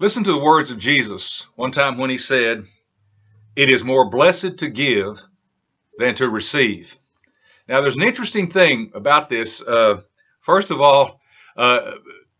Listen to the words of Jesus one time when he said, "It is more blessed to give than to receive." Now, there's an interesting thing about this. First of all, uh,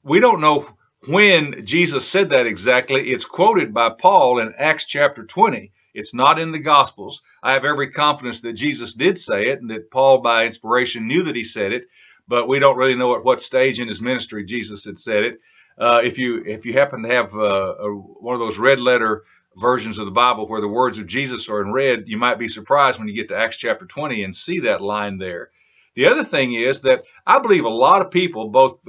we don't know when Jesus said that exactly. It's quoted by Paul in Acts chapter 20. It's not in the Gospels. I have every confidence that Jesus did say it and that Paul, by inspiration, knew that he said it, but we don't really know at what stage in his ministry Jesus had said it. If you happen to have one of those red letter versions of the Bible where the words of Jesus are in red, you might be surprised when you get to Acts chapter 20 and see that line there. The other thing is that I believe a lot of people, both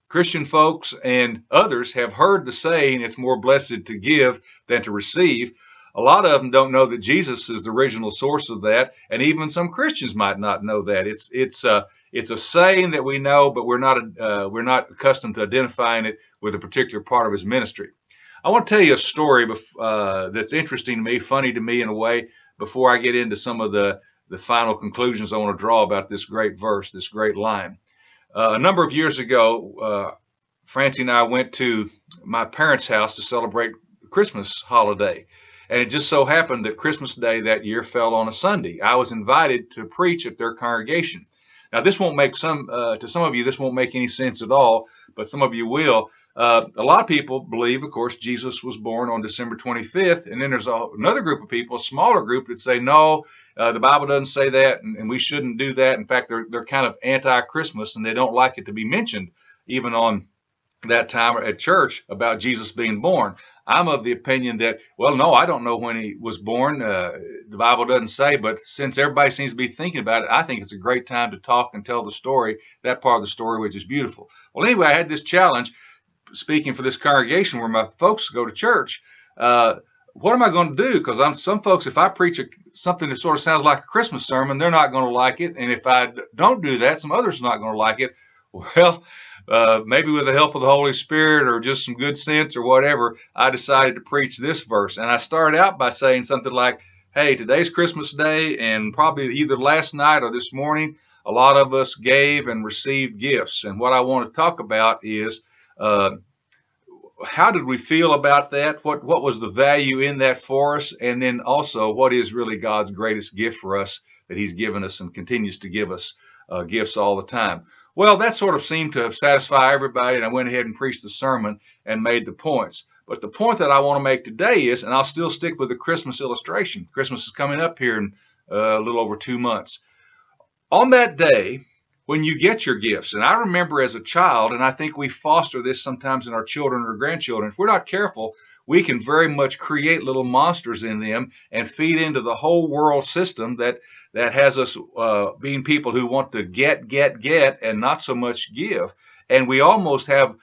Christian folks and others, have heard the saying, "It's more blessed to give than to receive." A lot of them don't know that Jesus is the original source of that, and even some Christians might not know that. It's a saying that we know, but we're not accustomed to identifying it with a particular part of his ministry. I want to tell you a story that's interesting to me, funny to me in a way, before I get into some of the final conclusions I want to draw about this great verse, this great line. A number of years ago, Francie and I went to my parents' house to celebrate Christmas holiday. And it just so happened that Christmas Day that year fell on a Sunday. I was invited to preach at their congregation. Now, this won't make to some of you, this won't make any sense at all, but some of you will. A lot of people believe, of course, Jesus was born on December 25th, and then there's another group of people, a smaller group, that say, no, the Bible doesn't say that, and we shouldn't do that. In fact, they're kind of anti-Christmas, and they don't like it to be mentioned, even on that time at church, about Jesus being born. I'm of the opinion that, well, no, I don't know when he was born. The Bible doesn't say, but since everybody seems to be thinking about it, I think it's a great time to talk and tell the story, that part of the story, which is beautiful. Well, anyway, I had this challenge, speaking for this congregation where my folks go to church. What am I going to do? Because some folks, if I preach something that sort of sounds like a Christmas sermon, they're not going to like it. And if I don't do that, some others are not going to like it. Well, maybe with the help of the Holy Spirit or just some good sense or whatever, I decided to preach this verse. And I started out by saying something like, hey, today's Christmas Day, and probably either last night or this morning, a lot of us gave and received gifts. And what I want to talk about is, how did we feel about that? What was the value in that for us? And then also, what is really God's greatest gift for us that he's given us and continues to give us gifts all the time? Well, that sort of seemed to satisfy everybody, and I went ahead and preached the sermon and made the points. But the point that I want to make today is, and I'll still stick with the Christmas illustration. Christmas is coming up here in a little over 2 months. On that day, when you get your gifts, and I remember as a child, and I think we foster this sometimes in our children or grandchildren, if we're not careful, we can very much create little monsters in them and feed into the whole world system that has us being people who want to get, and not so much give. And we almost have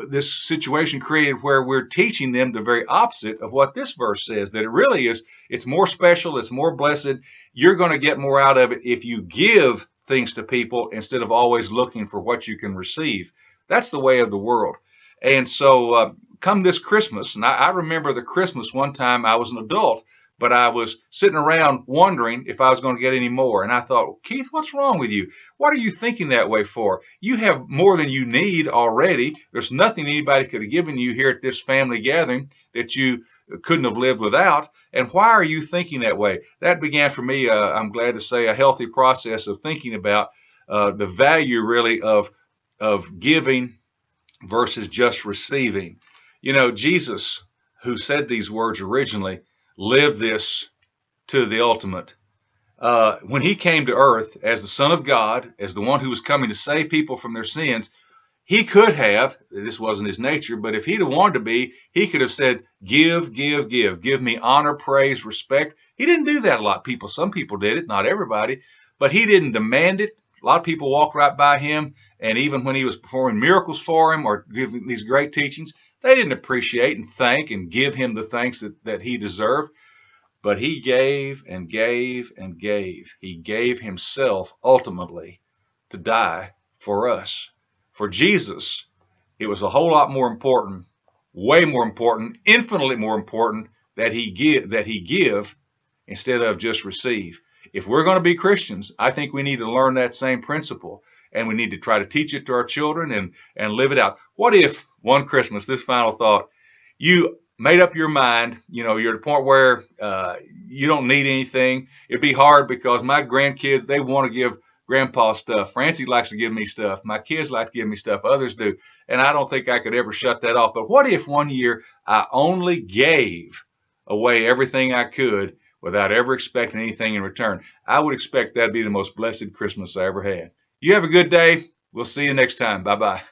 this situation created where we're teaching them the very opposite of what this verse says, that it really is, it's more special, it's more blessed. You're going to get more out of it if you give things to people instead of always looking for what you can receive. That's the way of the world. And so come this Christmas, and I remember the Christmas one time I was an adult, but I was sitting around wondering if I was going to get any more. And I thought, Keith, what's wrong with you? What are you thinking that way for? You have more than you need already. There's nothing anybody could have given you here at this family gathering that you couldn't have lived without. And why are you thinking that way? That began for me, I'm glad to say, a healthy process of thinking about the value really of giving versus just receiving. You know, Jesus, who said these words originally, lived this to the ultimate. When he came to earth as the Son of God, as the one who was coming to save people from their sins, he could have, this wasn't his nature, but if he'd have wanted to be, he could have said, give me honor, praise, respect. He didn't do that a lot. Some people did it, not everybody, but he didn't demand it. A lot of people walked right by him, and even when he was performing miracles for him or giving these great teachings, they didn't appreciate and thank and give him the thanks that he deserved. But he gave and gave and gave. He gave himself ultimately to die for us. For Jesus, it was a whole lot more important, way more important, infinitely more important that he give instead of just receive. If we're going to be Christians, I think we need to learn that same principle, and we need to try to teach it to our children and live it out. What if one Christmas, this final thought, you made up your mind, you're at a point where you don't need anything. It'd be hard because my grandkids, they want to give grandpa stuff. Francie likes to give me stuff. My kids like to give me stuff. Others do. And I don't think I could ever shut that off. But what if one year I only gave away everything I could without ever expecting anything in return? I would expect that'd be the most blessed Christmas I ever had. You have a good day. We'll see you next time. Bye-bye.